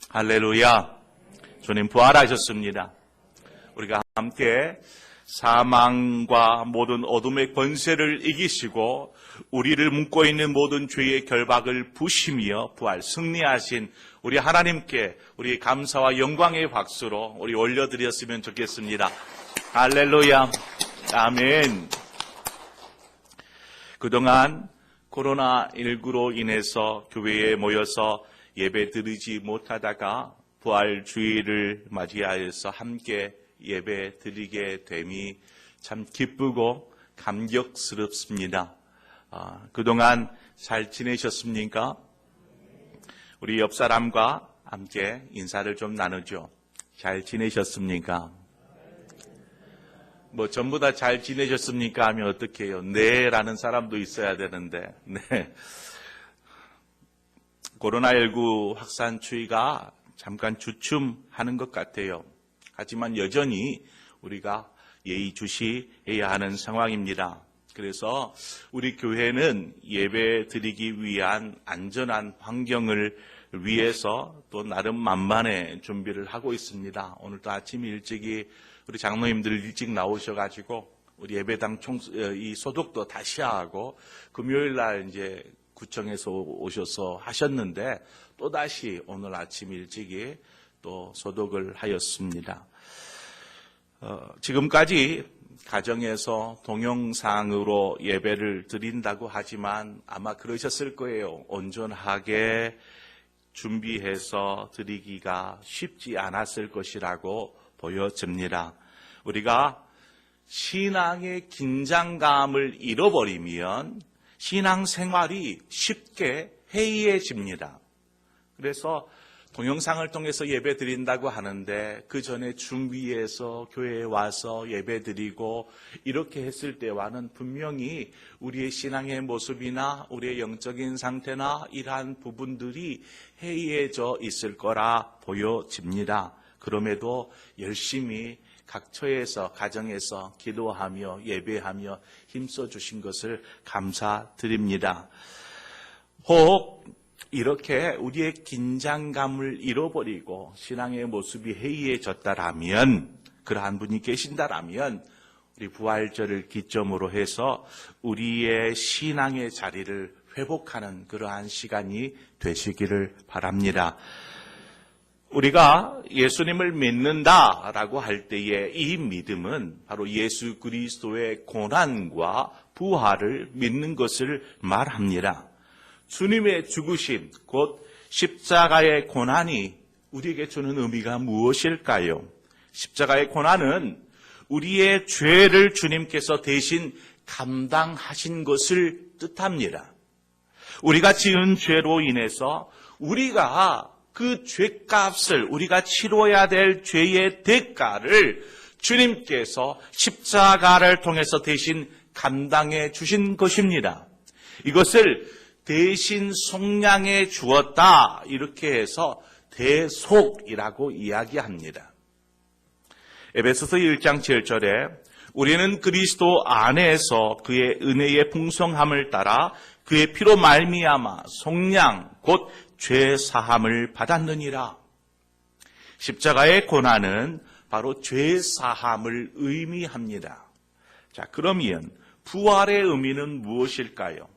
할렐루야. 주님 부활하셨습니다. 우리가 함께 사망과 모든 어둠의 권세를 이기시고 우리를 묶고 있는 모든 죄의 결박을 부시며 부활 승리하신 우리 하나님께 우리 감사와 영광의 박수로 우리 올려드렸으면 좋겠습니다. 할렐루야. 아멘. 그동안 코로나19로 인해서 교회에 모여서 예배 드리지 못하다가 부활 주일을 맞이하여서 함께 예배 드리게 됨이 참 기쁘고 감격스럽습니다. 그동안 잘 지내셨습니까? 우리 옆 사람과 함께 인사를 좀 나누죠. 잘 지내셨습니까? 뭐 전부 다 잘 지내셨습니까? 하면 어떻게 해요? 네 라는 사람도 있어야 되는데 네. 코로나19 확산 추이가 잠깐 주춤하는 것 같아요. 하지만 여전히 우리가 예의주시해야 하는 상황입니다. 그래서 우리 교회는 예배 드리기 위한 안전한 환경을 위해서 또 나름 만반의 준비를 하고 있습니다. 오늘도 아침 일찍이 우리 장로님들 일찍 나오셔가지고 우리 예배당 이 소독도 다시 하고 금요일 날 이제 구청에서 오셔서 하셨는데 또다시 오늘 아침 일찍이 또 소독을 하였습니다. 지금까지 가정에서 동영상으로 예배를 드린다고 하지만 아마 그러셨을 거예요. 온전하게 준비해서 드리기가 쉽지 않았을 것이라고 보여집니다. 우리가 신앙의 긴장감을 잃어버리면 신앙생활이 쉽게 해이해집니다. 그래서 동영상을 통해서 예배 드린다고 하는데 그 전에 준비해서 교회에 와서 예배 드리고 이렇게 했을 때와는 분명히 우리의 신앙의 모습이나 우리의 영적인 상태나 이러한 부분들이 해이해져 있을 거라 보여집니다. 그럼에도 열심히 각 처에서 가정에서 기도하며 예배하며 힘써 주신 것을 감사드립니다. 혹 이렇게 우리의 긴장감을 잃어버리고 신앙의 모습이 해이해졌다라면 그러한 분이 계신다라면 우리 부활절을 기점으로 해서 우리의 신앙의 자리를 회복하는 그러한 시간이 되시기를 바랍니다. 우리가 예수님을 믿는다라고 할 때의 이 믿음은 바로 예수 그리스도의 고난과 부활을 믿는 것을 말합니다. 주님의 죽으심, 곧 십자가의 고난이 우리에게 주는 의미가 무엇일까요? 십자가의 고난은 우리의 죄를 주님께서 대신 감당하신 것을 뜻합니다. 우리가 지은 죄로 인해서 우리가 그 죄값을 우리가 치러야 될 죄의 대가를 주님께서 십자가를 통해서 대신 감당해 주신 것입니다. 이것을 대신 속량해 주었다 이렇게 해서 대속이라고 이야기합니다. 에베소서 1장 7절에 우리는 그리스도 안에서 그의 은혜의 풍성함을 따라 그의 피로 말미암아 속량 곧 죄 사함을 받았느니라. 십자가의 고난은 바로 죄 사함을 의미합니다. 자, 그러면 부활의 의미는 무엇일까요?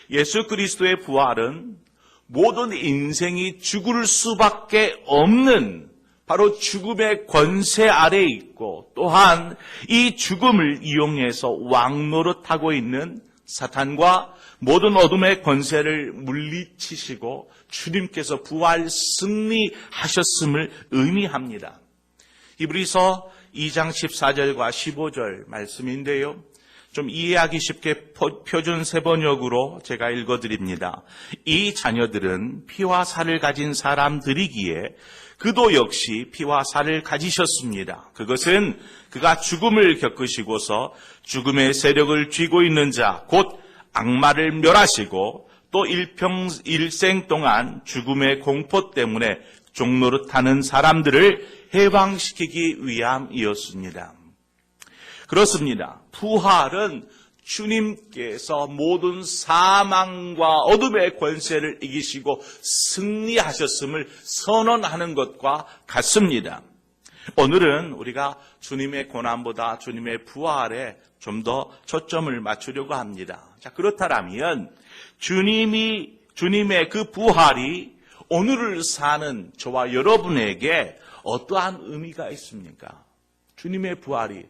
예수 그리스도의 부활은 모든 인생이 죽을 수밖에 없는 바로 죽음의 권세 아래에 있고 또한 이 죽음을 이용해서 왕노릇하고 있는 사탄과 모든 어둠의 권세를 물리치시고 주님께서 부활 승리하셨음을 의미합니다. 히브리서 2장 14절과 15절 말씀인데요. 좀 이해하기 쉽게 표준 세번역으로 제가 읽어드립니다. 이 자녀들은 피와 살을 가진 사람들이기에 그도 역시 피와 살을 가지셨습니다. 그것은 그가 죽음을 겪으시고서 죽음의 세력을 쥐고 있는 자, 곧 악마를 멸하시고 또 일생 동안 죽음의 공포 때문에 종노릇하는 사람들을 해방시키기 위함이었습니다. 그렇습니다. 부활은 주님께서 모든 사망과 어둠의 권세를 이기시고 승리하셨음을 선언하는 것과 같습니다. 오늘은 우리가 주님의 고난보다 주님의 부활에 좀 더 초점을 맞추려고 합니다. 자, 그렇다면 주님의 그 부활이 오늘을 사는 저와 여러분에게 어떠한 의미가 있습니까? 주님의 부활이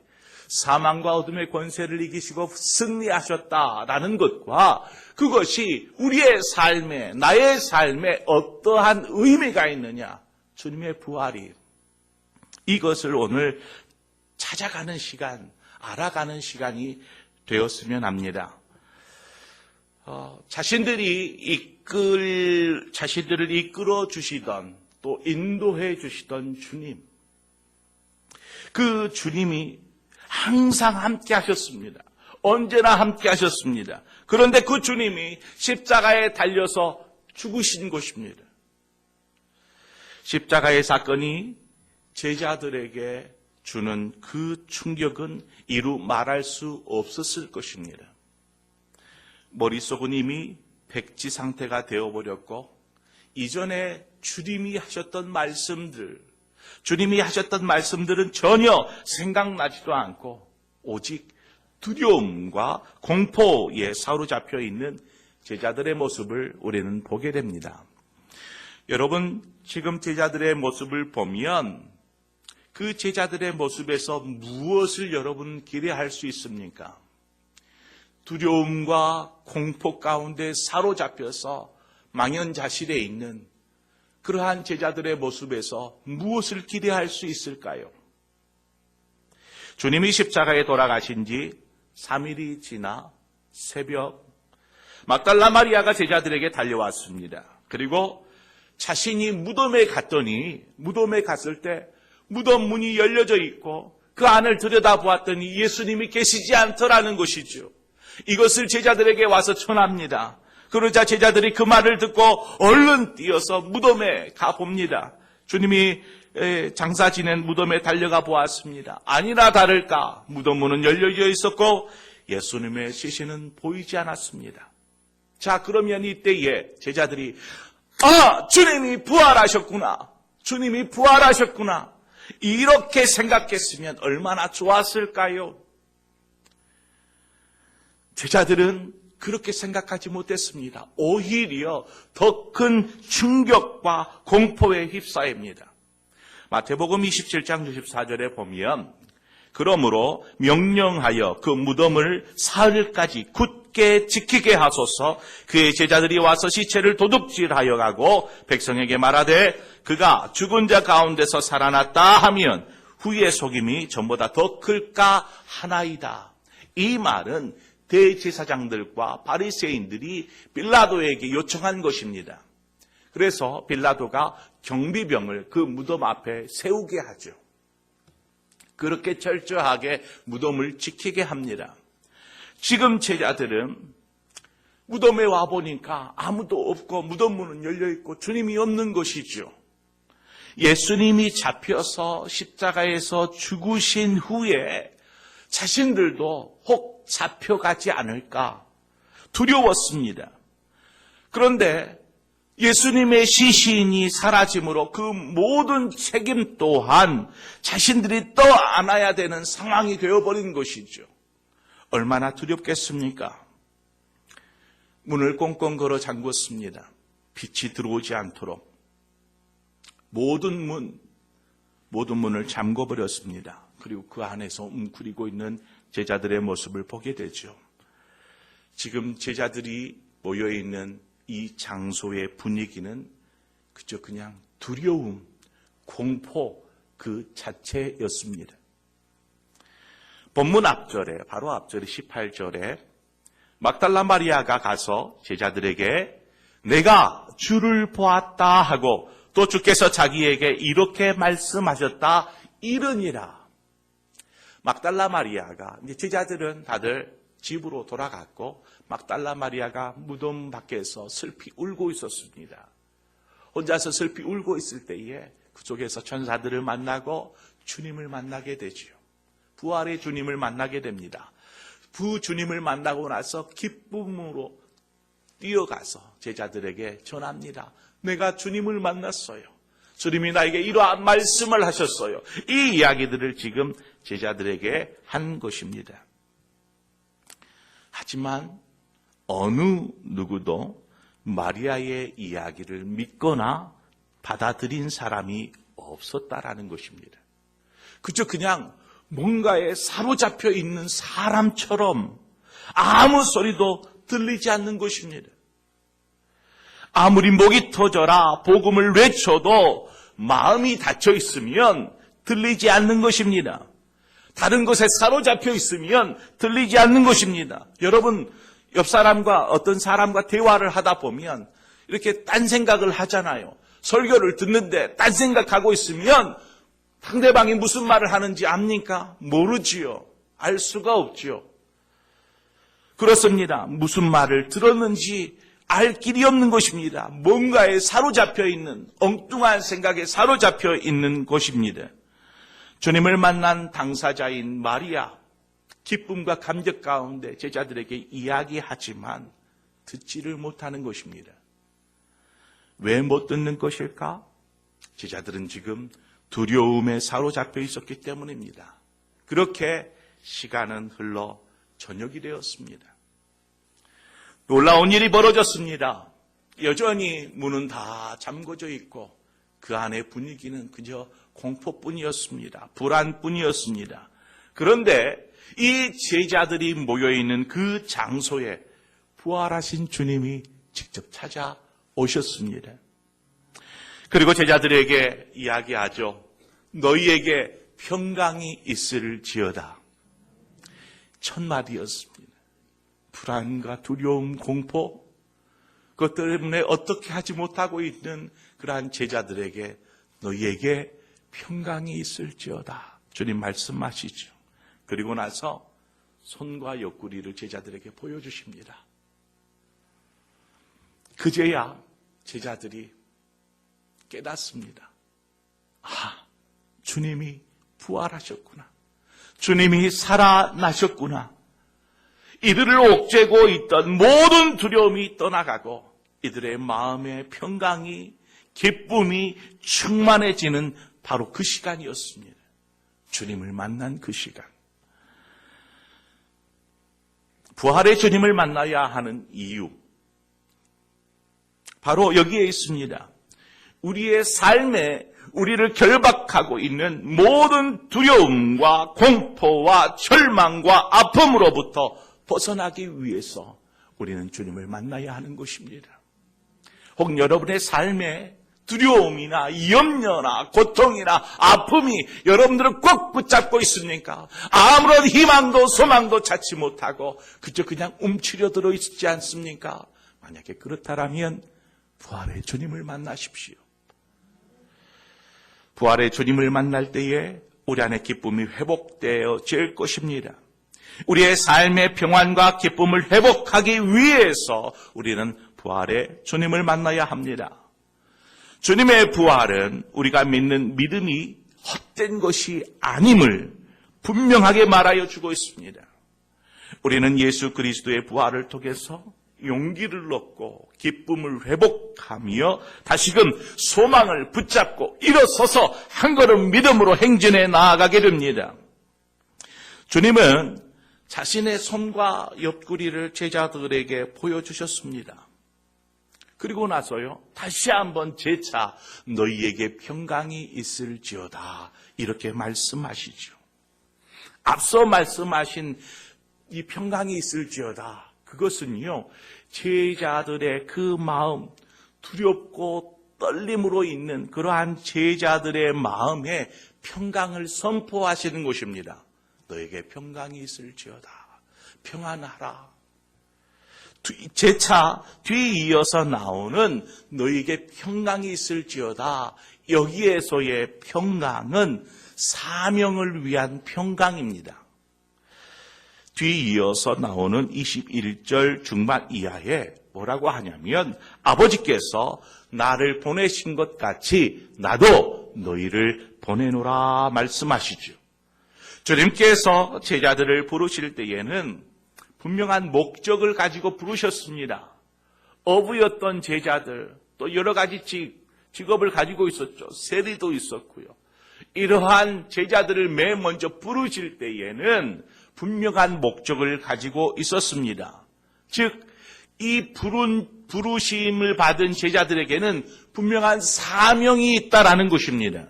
사망과 어둠의 권세를 이기시고 승리하셨다라는 것과 그것이 우리의 삶에, 나의 삶에 어떠한 의미가 있느냐? 주님의 부활이 이것을 오늘 찾아가는 시간, 알아가는 시간이 되었으면 합니다. 자신들을 이끌어 주시던 또 인도해 주시던 주님, 그 주님이 항상 함께 하셨습니다. 언제나 함께 하셨습니다. 그런데 그 주님이 십자가에 달려서 죽으신 것입니다. 십자가의 사건이 제자들에게 주는 그 충격은 이루 말할 수 없었을 것입니다. 머릿속은 이미 백지 상태가 되어버렸고 이전에 주님이 하셨던 말씀들은 전혀 생각나지도 않고 오직 두려움과 공포에 사로잡혀 있는 제자들의 모습을 우리는 보게 됩니다. 여러분, 지금 제자들의 모습을 보면 그 제자들의 모습에서 무엇을 여러분 기대할 수 있습니까? 두려움과 공포 가운데 사로잡혀서 망연자실해 있는 그러한 제자들의 모습에서 무엇을 기대할 수 있을까요? 주님이 십자가에 돌아가신 지 3일이 지나 새벽 막달라 마리아가 제자들에게 달려왔습니다. 그리고 자신이 무덤에 갔을 때 무덤 문이 열려져 있고 그 안을 들여다보았더니 예수님이 계시지 않더라는 것이죠. 이것을 제자들에게 와서 전합니다. 그러자 제자들이 그 말을 듣고 얼른 뛰어서 무덤에 가봅니다. 주님이 장사 지낸 무덤에 달려가 보았습니다. 아니나 다를까 무덤 문은 열려져 있었고 예수님의 시신은 보이지 않았습니다. 자, 그러면 이때에 제자들이 주님이 부활하셨구나. 주님이 부활하셨구나. 이렇게 생각했으면 얼마나 좋았을까요? 제자들은 그렇게 생각하지 못했습니다. 오히려 더 큰 충격과 공포에 휩싸입니다. 마태복음 27장 64절에 보면 그러므로 명령하여 그 무덤을 사흘까지 굳게 지키게 하소서. 그의 제자들이 와서 시체를 도둑질하여 가고 백성에게 말하되 그가 죽은 자 가운데서 살아났다 하면 후의 속임이 전보다 더 클까 하나이다. 이 말은 대제사장들과 바리새인들이 빌라도에게 요청한 것입니다. 그래서 빌라도가 경비병을 그 무덤 앞에 세우게 하죠. 그렇게 철저하게 무덤을 지키게 합니다. 지금 제자들은 무덤에 와보니까 아무도 없고 무덤 문은 열려있고 주님이 없는 것이죠. 예수님이 잡혀서 십자가에서 죽으신 후에 자신들도 혹 잡혀가지 않을까 두려웠습니다. 그런데 예수님의 시신이 사라짐으로 그 모든 책임 또한 자신들이 떠안아야 되는 상황이 되어버린 것이죠. 얼마나 두렵겠습니까? 문을 꽁꽁 걸어 잠궜습니다. 빛이 들어오지 않도록 모든 문을 잠궈버렸습니다. 그리고 그 안에서 웅크리고 있는 제자들의 모습을 보게 되죠. 지금 제자들이 모여있는 이 장소의 분위기는 그저 그냥 두려움, 공포 그 자체였습니다. 본문 앞절에, 바로 앞절에 18절에 막달라 마리아가 가서 제자들에게 내가 주를 보았다 하고 또 주께서 자기에게 이렇게 말씀하셨다 이르니라. 막달라 마리아가 이제 제자들은 다들 집으로 돌아갔고 막달라 마리아가 무덤 밖에서 슬피 울고 있었습니다. 혼자서 슬피 울고 있을 때에 그쪽에서 천사들을 만나고 주님을 만나게 되지요. 부활의 주님을 만나게 됩니다. 주님을 만나고 나서 기쁨으로 뛰어가서 제자들에게 전합니다. 내가 주님을 만났어요. 주님이 나에게 이러한 말씀을 하셨어요. 이 이야기들을 지금 제자들에게 한 것입니다. 하지만 어느 누구도 마리아의 이야기를 믿거나 받아들인 사람이 없었다라는 것입니다. 그저 그냥 뭔가에 사로잡혀 있는 사람처럼 아무 소리도 들리지 않는 것입니다. 아무리 목이 터져라 복음을 외쳐도 마음이 닫혀 있으면 들리지 않는 것입니다. 다른 것에 사로잡혀 있으면 들리지 않는 것입니다. 여러분, 옆 사람과 어떤 사람과 대화를 하다 보면 이렇게 딴 생각을 하잖아요. 설교를 듣는데 딴 생각하고 있으면 상대방이 무슨 말을 하는지 압니까? 모르지요. 알 수가 없지요. 그렇습니다. 무슨 말을 들었는지 알 길이 없는 것입니다. 뭔가에 사로잡혀 있는, 엉뚱한 생각에 사로잡혀 있는 것입니다. 주님을 만난 당사자인 마리아, 기쁨과 감격 가운데 제자들에게 이야기하지만 듣지를 못하는 것입니다. 왜 못 듣는 것일까? 제자들은 지금 두려움에 사로잡혀 있었기 때문입니다. 그렇게 시간은 흘러 저녁이 되었습니다. 놀라운 일이 벌어졌습니다. 여전히 문은 다 잠궈져 있고 그 안의 분위기는 그저 공포뿐이었습니다. 불안뿐이었습니다. 그런데 이 제자들이 모여있는 그 장소에 부활하신 주님이 직접 찾아오셨습니다. 그리고 제자들에게 이야기하죠. 너희에게 평강이 있을지어다. 첫 마디였습니다. 불안과 두려움, 공포, 그것 때문에 어떻게 하지 못하고 있는 그러한 제자들에게 너희에게 평강이 있을지어다. 주님 말씀하시죠. 그리고 나서 손과 옆구리를 제자들에게 보여주십니다. 그제야 제자들이 깨닫습니다. 아, 주님이 부활하셨구나. 주님이 살아나셨구나. 이들을 옥죄고 있던 모든 두려움이 떠나가고 이들의 마음의 평강이, 기쁨이 충만해지는 바로 그 시간이었습니다. 주님을 만난 그 시간. 부활의 주님을 만나야 하는 이유, 바로 여기에 있습니다. 우리의 삶에 우리를 결박하고 있는 모든 두려움과 공포와 절망과 아픔으로부터 벗어나기 위해서 우리는 주님을 만나야 하는 것입니다. 혹 여러분의 삶에 두려움이나 염려나 고통이나 아픔이 여러분들을 꼭 붙잡고 있습니까? 아무런 희망도 소망도 찾지 못하고 그저 그냥 움츠려 들어 있지 않습니까? 만약에 그렇다면 부활의 주님을 만나십시오. 부활의 주님을 만날 때에 우리 안의 기쁨이 회복되어질 것입니다. 우리의 삶의 평안과 기쁨을 회복하기 위해서 우리는 부활의 주님을 만나야 합니다. 주님의 부활은 우리가 믿는 믿음이 헛된 것이 아님을 분명하게 말하여 주고 있습니다. 우리는 예수 그리스도의 부활을 통해서 용기를 얻고 기쁨을 회복하며 다시금 소망을 붙잡고 일어서서 한 걸음 믿음으로 행진해 나아가게 됩니다. 주님은 자신의 손과 옆구리를 제자들에게 보여주셨습니다. 그리고 나서요, 다시 한번 재차 너희에게 평강이 있을지어다 이렇게 말씀하시죠. 앞서 말씀하신 이 평강이 있을지어다, 그것은요, 제자들의 그 마음, 두렵고 떨림으로 있는 그러한 제자들의 마음에 평강을 선포하시는 것입니다. 너에게 평강이 있을지어다. 평안하라. 재차 뒤이어서 나오는 너에게 평강이 있을지어다. 여기에서의 평강은 사명을 위한 평강입니다. 뒤이어서 나오는 21절 중반 이하에 뭐라고 하냐면 아버지께서 나를 보내신 것 같이 나도 너희를 보내노라 말씀하시죠. 주님께서 제자들을 부르실 때에는 분명한 목적을 가지고 부르셨습니다. 어부였던 제자들, 또 여러 가지 직업을 가지고 있었죠. 세리도 있었고요. 이러한 제자들을 맨 먼저 부르실 때에는 분명한 목적을 가지고 있었습니다. 즉, 이 부르심을 받은 제자들에게는 분명한 사명이 있다라는 것입니다.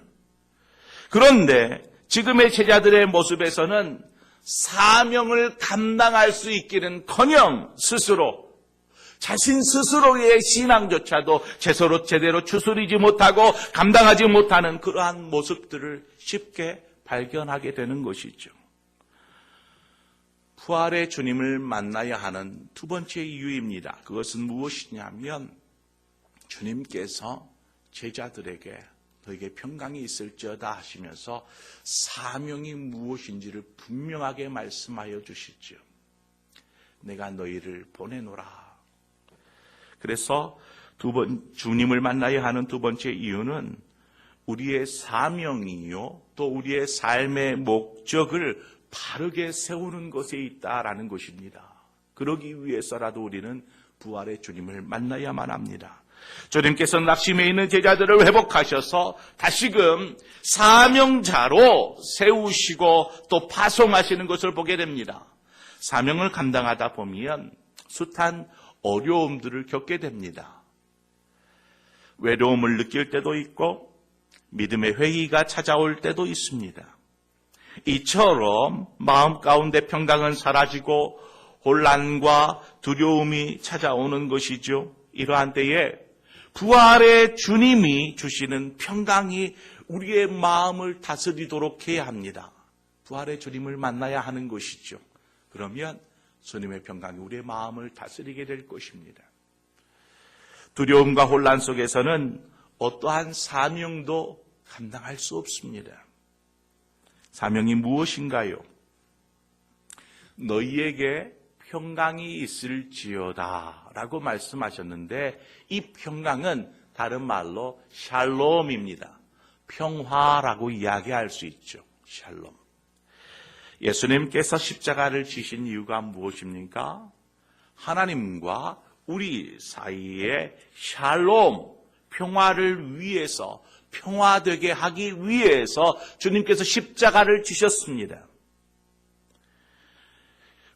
그런데 지금의 제자들의 모습에서는 사명을 감당할 수 있기는커녕 자신 스스로의 신앙조차도 제대로 추스리지 못하고 감당하지 못하는 그러한 모습들을 쉽게 발견하게 되는 것이죠. 부활의 주님을 만나야 하는 두 번째 이유입니다. 그것은 무엇이냐면 주님께서 제자들에게 너에게 평강이 있을지어다 하시면서 사명이 무엇인지를 분명하게 말씀하여 주시죠. 내가 너희를 보내노라. 그래서 주님을 만나야 하는 두 번째 이유는 우리의 사명이요, 또 우리의 삶의 목적을 바르게 세우는 것에 있다라는 것입니다. 그러기 위해서라도 우리는 부활의 주님을 만나야만 합니다. 주님께서 낙심해 있는 제자들을 회복하셔서 다시금 사명자로 세우시고 또 파송하시는 것을 보게 됩니다. 사명을 감당하다 보면 숱한 어려움들을 겪게 됩니다. 외로움을 느낄 때도 있고 믿음의 회의가 찾아올 때도 있습니다. 이처럼 마음 가운데 평강은 사라지고 혼란과 두려움이 찾아오는 것이죠. 이러한 때에 부활의 주님이 주시는 평강이 우리의 마음을 다스리도록 해야 합니다. 부활의 주님을 만나야 하는 것이죠. 그러면 주님의 평강이 우리의 마음을 다스리게 될 것입니다. 두려움과 혼란 속에서는 어떠한 사명도 감당할 수 없습니다. 사명이 무엇인가요? 너희에게 평강이 있을지어다 라고 말씀하셨는데 이 평강은 다른 말로 샬롬입니다. 평화라고 이야기할 수 있죠. 샬롬. 예수님께서 십자가를 지신 이유가 무엇입니까? 하나님과 우리 사이에 샬롬, 평화를 위해서, 평화되게 하기 위해서 주님께서 십자가를 지셨습니다.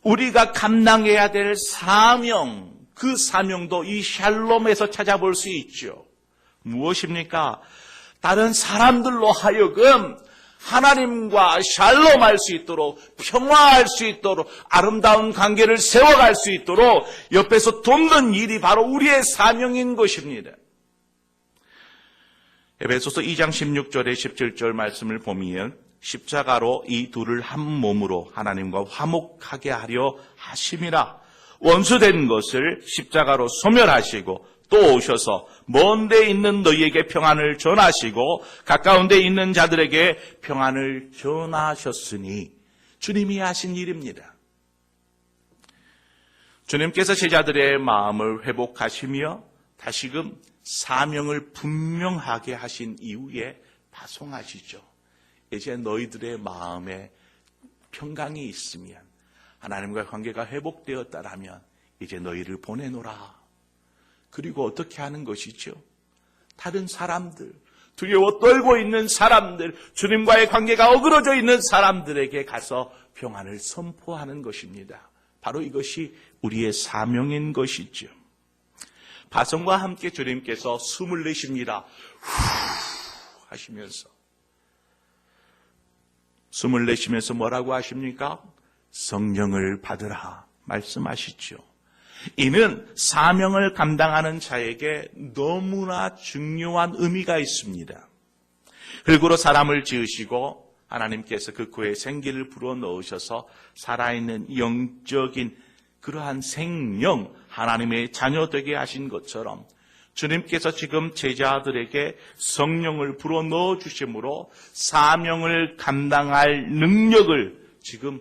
우리가 감당해야 될 사명, 그 사명도 이 샬롬에서 찾아볼 수 있죠. 무엇입니까? 다른 사람들로 하여금 하나님과 샬롬할 수 있도록, 평화할 수 있도록, 아름다운 관계를 세워갈 수 있도록 옆에서 돕는 일이 바로 우리의 사명인 것입니다. 에베소서 2장 16절에 17절 말씀을 보면 십자가로 이 둘을 한 몸으로 하나님과 화목하게 하려 하심이라. 원수된 것을 십자가로 소멸하시고 또 오셔서 먼 데 있는 너희에게 평안을 전하시고 가까운 데 있는 자들에게 평안을 전하셨으니 주님이 하신 일입니다. 주님께서 제자들의 마음을 회복하시며 다시금 사명을 분명하게 하신 이후에 파송하시죠. 이제 너희들의 마음에 평강이 있으면, 하나님과 관계가 회복되었다라면 이제 너희를 보내노라. 그리고 어떻게 하는 것이죠? 다른 사람들, 두려워 떨고 있는 사람들, 주님과의 관계가 어그러져 있는 사람들에게 가서 평안을 선포하는 것입니다. 바로 이것이 우리의 사명인 것이죠. 파송과 함께 주님께서 숨을 내쉽니다. 후 하시면서 숨을 내쉬면서 뭐라고 하십니까? 성령을 받으라 말씀하시죠. 이는 사명을 감당하는 자에게 너무나 중요한 의미가 있습니다. 흙으로 사람을 지으시고 하나님께서 그 코에 생기를 불어넣으셔서 살아있는 영적인 그러한 생명, 하나님의 자녀 되게 하신 것처럼 주님께서 지금 제자들에게 성령을 불어넣어 주심으로 사명을 감당할 능력을 지금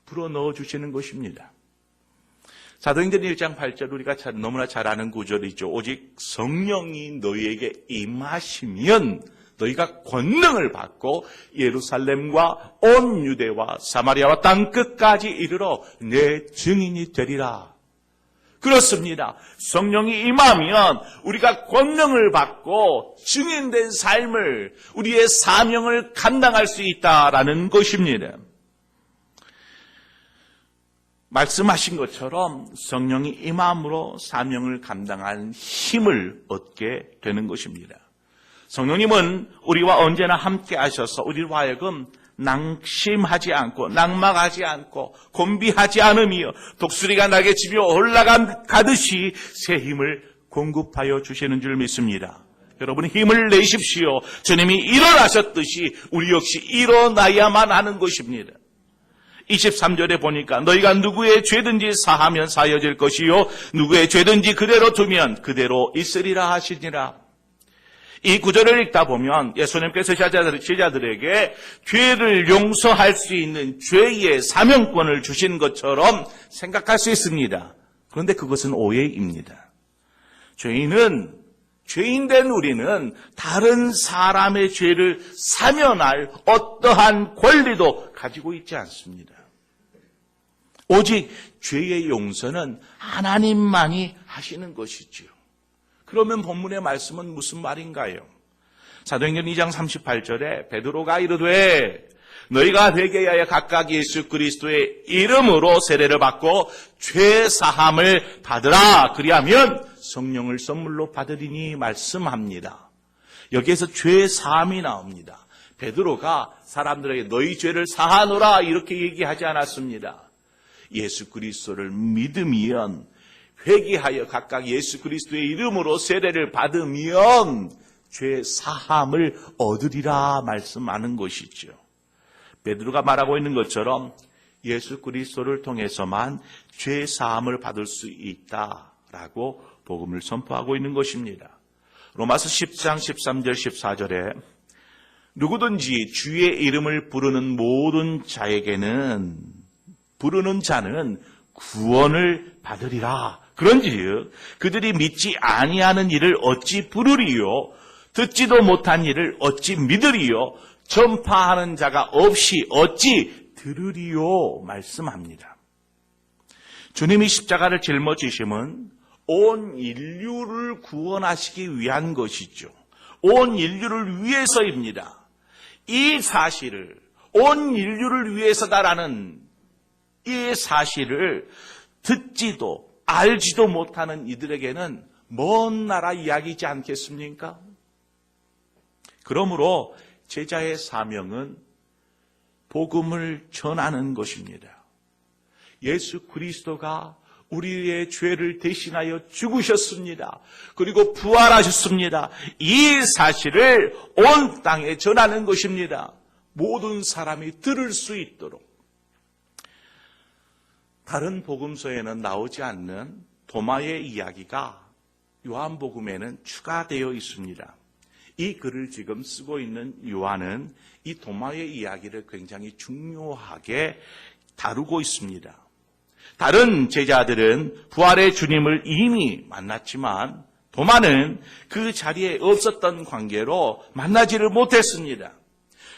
불어넣어 주시는 것입니다. 사도행전 1장 8절 우리가 너무나 잘 아는 구절이죠. 오직 성령이 너희에게 임하시면 너희가 권능을 받고 예루살렘과 온 유대와 사마리아와 땅 끝까지 이르러 내 증인이 되리라. 그렇습니다. 성령이 임하면 우리가 권능을 받고 증인된 삶을, 우리의 사명을 감당할 수 있다라는 것입니다. 말씀하신 것처럼 성령이 임함으로 사명을 감당하는 힘을 얻게 되는 것입니다. 성령님은 우리와 언제나 함께 하셔서 우리로 하여금 낙심하지 않고 낙막하지 않고 곤비하지 않으며 독수리가 낙에 집어 올라가듯이 새 힘을 공급하여 주시는 줄 믿습니다. 여러분 힘을 내십시오. 주님이 일어나셨듯이 우리 역시 일어나야만 하는 것입니다. 23절에 보니까 너희가 누구의 죄든지 사하면 사여질 것이요 누구의 죄든지 그대로 두면 그대로 있으리라 하시니라. 이 구절을 읽다 보면 예수님께서 제자들에게 죄를 용서할 수 있는 죄의 사명권을 주신 것처럼 생각할 수 있습니다. 그런데 그것은 오해입니다. 죄인된 우리는 다른 사람의 죄를 사면할 어떠한 권리도 가지고 있지 않습니다. 오직 죄의 용서는 하나님만이 하시는 것이지요. 그러면 본문의 말씀은 무슨 말인가요? 사도행전 2장 38절에 베드로가 이르되 너희가 회개하여 각각 예수 그리스도의 이름으로 세례를 받고 죄 사함을 받으라. 그리하면 성령을 선물로 받으리니 말씀합니다. 여기에서 죄 사함이 나옵니다. 베드로가 사람들에게 너희 죄를 사하노라 이렇게 얘기하지 않았습니다. 예수 그리스도를 믿으면 회개하여 각각 예수 그리스도의 이름으로 세례를 받으면 죄 사함을 얻으리라 말씀하는 것이죠. 베드로가 말하고 있는 것처럼 예수 그리스도를 통해서만 죄 사함을 받을 수 있다라고 복음을 선포하고 있는 것입니다. 로마서 10장 13절 14절에 누구든지 주의 이름을 부르는 모든 자에게는 부르는 자는 구원을 받으리라. 그런즉 그들이 믿지 아니하는 일을 어찌 부르리요 듣지도 못한 일을 어찌 믿으리요 전파하는 자가 없이 어찌 들으리요 말씀합니다. 주님이 십자가를 짊어지심은 온 인류를 구원하시기 위한 것이죠. 온 인류를 위해서입니다. 이 사실을 온 인류를 위해서다라는 이 사실을 듣지도 알지도 못하는 이들에게는 먼 나라 이야기이지 않겠습니까? 그러므로 제자의 사명은 복음을 전하는 것입니다. 예수 그리스도가 우리의 죄를 대신하여 죽으셨습니다. 그리고 부활하셨습니다. 이 사실을 온 땅에 전하는 것입니다. 모든 사람이 들을 수 있도록. 다른 복음서에는 나오지 않는 도마의 이야기가 요한복음에는 추가되어 있습니다. 이 글을 지금 쓰고 있는 요한은 이 도마의 이야기를 굉장히 중요하게 다루고 있습니다. 다른 제자들은 부활의 주님을 이미 만났지만 도마는 그 자리에 없었던 관계로 만나지를 못했습니다.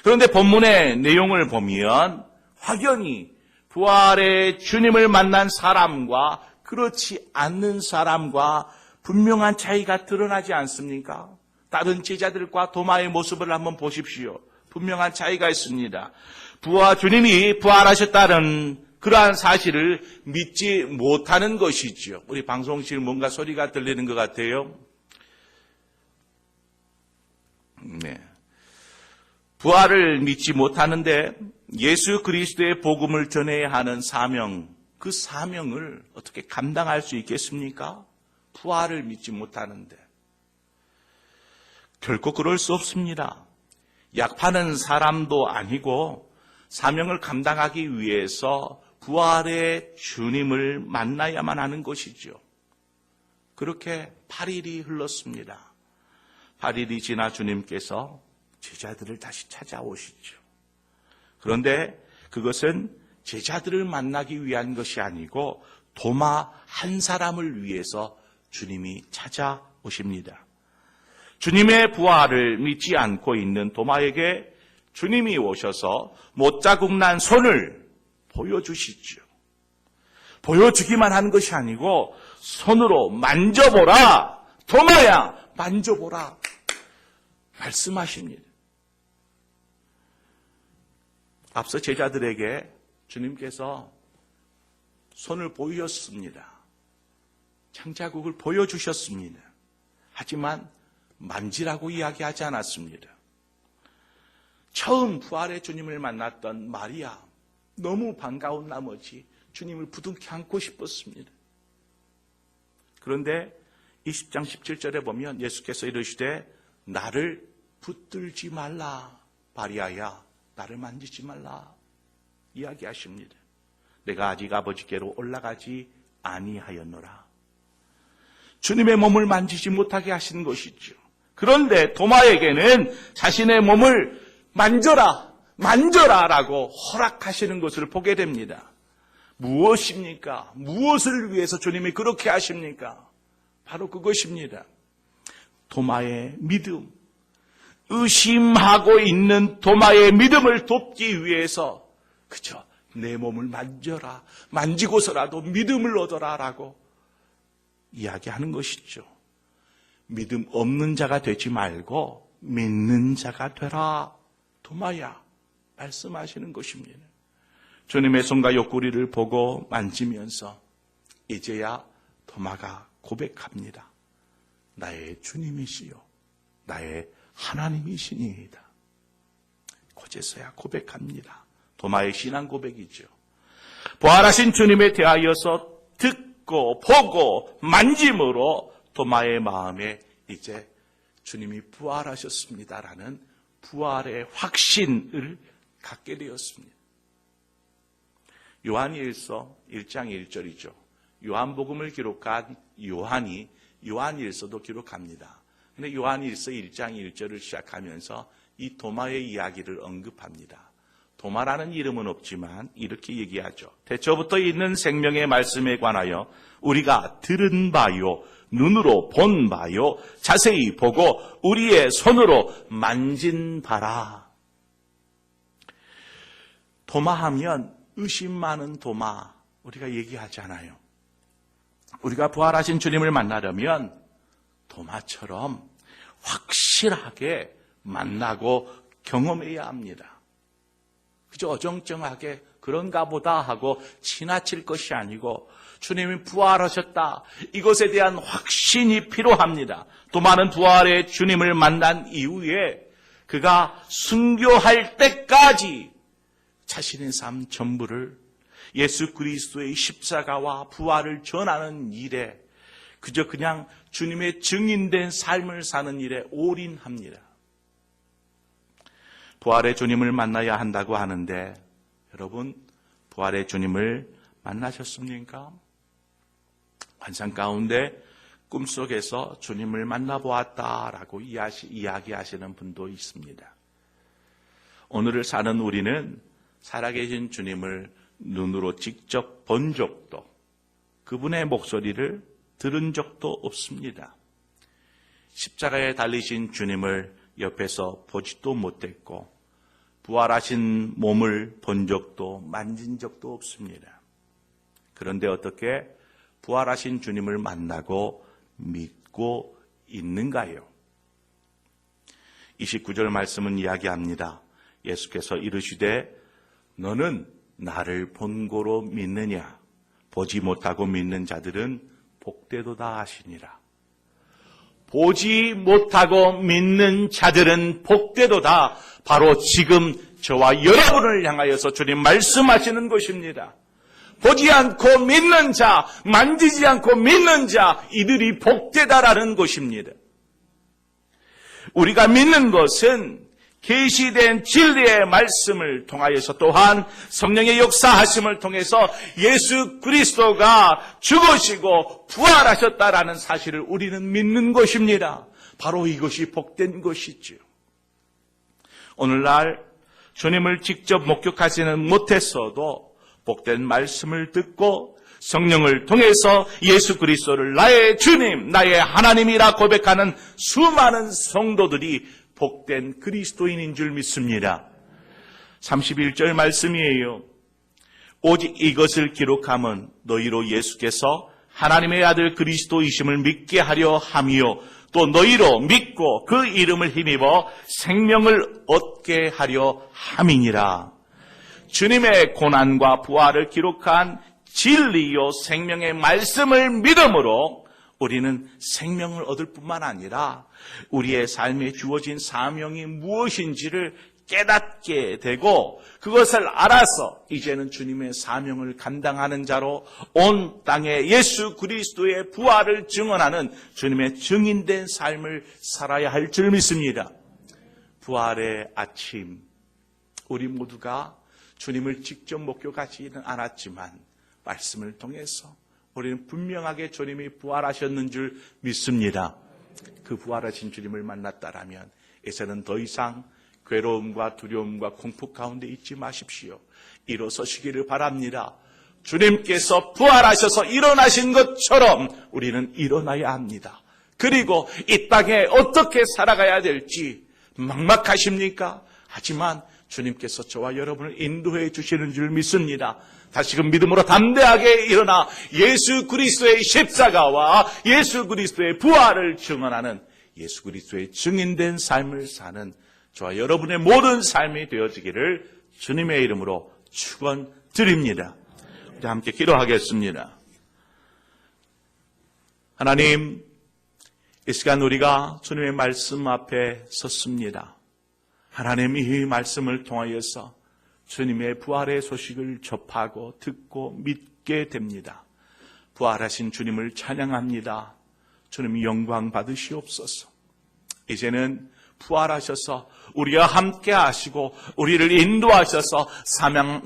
그런데 본문의 내용을 보면 확연히 부활의 주님을 만난 사람과 그렇지 않는 사람과 분명한 차이가 드러나지 않습니까? 다른 제자들과 도마의 모습을 한번 보십시오. 분명한 차이가 있습니다. 주님이 부활하셨다는 그러한 사실을 믿지 못하는 것이죠. 우리 방송실 뭔가 소리가 들리는 것 같아요. 네. 부활을 믿지 못하는데 예수 그리스도의 복음을 전해야 하는 사명, 그 사명을 어떻게 감당할 수 있겠습니까? 부활을 믿지 못하는데. 결코 그럴 수 없습니다. 약 파는 사람도 아니고 사명을 감당하기 위해서 부활의 주님을 만나야만 하는 것이죠. 그렇게 8일이 흘렀습니다. 8일이 지나 주님께서 제자들을 다시 찾아오시죠. 그런데 그것은 제자들을 만나기 위한 것이 아니고 도마 한 사람을 위해서 주님이 찾아오십니다. 주님의 부활을 믿지 않고 있는 도마에게 주님이 오셔서 못자국 난 손을 보여주시죠. 보여주기만 한 것이 아니고 손으로 만져보라. 도마야, 만져보라. 말씀하십니다. 앞서 제자들에게 주님께서 손을 보여줬습니다. 창자국을 보여주셨습니다. 하지만 만지라고 이야기하지 않았습니다. 처음 부활의 주님을 만났던 마리아, 너무 반가운 나머지 주님을 부둥켜 안고 싶었습니다. 그런데 20장 17절에 보면 예수께서 이르시되 나를 붙들지 말라. 마리아야, 나를 만지지 말라. 이야기하십니다. 내가 아직 아버지께로 올라가지 아니하였노라. 주님의 몸을 만지지 못하게 하신 것이죠. 그런데 도마에게는 자신의 몸을 만져라 라고 허락하시는 것을 보게 됩니다. 무엇입니까? 무엇을 위해서 주님이 그렇게 하십니까? 바로 그것입니다. 도마의 믿음, 의심하고 있는 도마의 믿음을 돕기 위해서 그저 내 몸을 만져라, 만지고서라도 믿음을 얻어라 라고 이야기하는 것이죠. 믿음 없는 자가 되지 말고 믿는 자가 되라. 도마야, 말씀하시는 것입니다. 주님의 손과 옆구리를 보고 만지면서 이제야 도마가 고백합니다. 나의 주님이시요 나의 하나님이시니이다. 그제서야 고백합니다. 도마의 신앙 고백이죠. 부활하신 주님에 대하여서 듣고 보고 만짐으로 도마의 마음에 이제 주님이 부활하셨습니다라는 부활의 확신을 갖게 되었습니다. 요한일서 1장 1절이죠. 요한복음을 기록한 요한이 요한일서도 기록합니다. 그런데 요한일서 1장 1절을 시작하면서 이 도마의 이야기를 언급합니다. 도마라는 이름은 없지만 이렇게 얘기하죠. 태초부터 있는 생명의 말씀에 관하여 우리가 들은 바요, 눈으로 본 바요, 자세히 보고 우리의 손으로 만진 바라. 도마하면 의심 많은 도마 우리가 얘기하잖아요. 우리가 부활하신 주님을 만나려면 도마처럼 확실하게 만나고 경험해야 합니다. 그저 어정쩡하게 그런가 보다 하고 지나칠 것이 아니고 주님이 부활하셨다. 이것에 대한 확신이 필요합니다. 도마는 부활의 주님을 만난 이후에 그가 순교할 때까지 자신의 삶 전부를 예수 그리스도의 십자가와 부활을 전하는 일에 그저 그냥 주님의 증인된 삶을 사는 일에 올인합니다. 부활의 주님을 만나야 한다고 하는데 여러분 부활의 주님을 만나셨습니까? 환상 가운데 꿈속에서 주님을 만나보았다라고 이야기하시는 분도 있습니다. 오늘을 사는 우리는 살아계신 주님을 눈으로 직접 본 적도 그분의 목소리를 들은 적도 없습니다. 십자가에 달리신 주님을 옆에서 보지도 못했고 부활하신 몸을 본 적도 만진 적도 없습니다. 그런데 어떻게 부활하신 주님을 만나고 믿고 있는가요? 29절 말씀은 이야기합니다. 예수께서 이르시되 너는 나를 본고로 믿느냐? 보지 못하고 믿는 자들은 복되도다 하시니라. 보지 못하고 믿는 자들은 복되도다. 바로 지금 저와 여러분을 향하여서 주님 말씀하시는 것입니다. 보지 않고 믿는 자, 만지지 않고 믿는 자, 이들이 복되다라는 것입니다. 우리가 믿는 것은 계시된 진리의 말씀을 통하여서 또한 성령의 역사하심을 통해서 예수 그리스도가 죽으시고 부활하셨다라는 사실을 우리는 믿는 것입니다. 바로 이것이 복된 것이죠. 오늘날 주님을 직접 목격하지는 못했어도 복된 말씀을 듣고 성령을 통해서 예수 그리스도를 나의 주님, 나의 하나님이라 고백하는 수많은 성도들이 복된 그리스도인인 줄 믿습니다. 31절 말씀이에요. 오직 이것을 기록함은 너희로 예수께서 하나님의 아들 그리스도이심을 믿게 하려 함이요 또 너희로 믿고 그 이름을 힘입어 생명을 얻게 하려 함이니라. 주님의 고난과 부활을 기록한 진리요 생명의 말씀을 믿음으로 우리는 생명을 얻을 뿐만 아니라 우리의 삶에 주어진 사명이 무엇인지를 깨닫게 되고 그것을 알아서 이제는 주님의 사명을 감당하는 자로 온 땅에 예수 그리스도의 부활을 증언하는 주님의 증인된 삶을 살아야 할 줄 믿습니다. 부활의 아침, 우리 모두가 주님을 직접 목격하지는 않았지만 말씀을 통해서 우리는 분명하게 주님이 부활하셨는 줄 믿습니다. 그 부활하신 주님을 만났다라면 이제는 더 이상 괴로움과 두려움과 공포 가운데 있지 마십시오. 일어서시기를 바랍니다. 주님께서 부활하셔서 일어나신 것처럼 우리는 일어나야 합니다. 그리고 이 땅에 어떻게 살아가야 될지 막막하십니까? 하지만 주님께서 저와 여러분을 인도해 주시는 줄 믿습니다. 다시금 믿음으로 담대하게 일어나 예수 그리스도의 십자가와 예수 그리스도의 부활을 증언하는 예수 그리스도의 증인된 삶을 사는 저와 여러분의 모든 삶이 되어지기를 주님의 이름으로 축원드립니다. 우리 함께 기도하겠습니다. 하나님, 이 시간 우리가 주님의 말씀 앞에 섰습니다. 하나님, 이 말씀을 통하여서 주님의 부활의 소식을 접하고 듣고 믿게 됩니다. 부활하신 주님을 찬양합니다. 주님 영광 받으시옵소서. 이제는 부활하셔서 우리와 함께 하시고 우리를 인도하셔서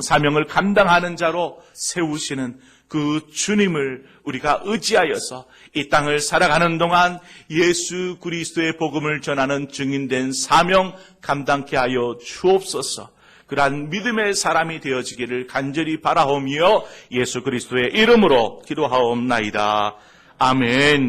사명을 감당하는 자로 세우시는 그 주님을 우리가 의지하여서 이 땅을 살아가는 동안 예수 그리스도의 복음을 전하는 증인된 사명 감당케 하여 주옵소서. 그러한 믿음의 사람이 되어지기를 간절히 바라오며 예수 그리스도의 이름으로 기도하옵나이다. 아멘.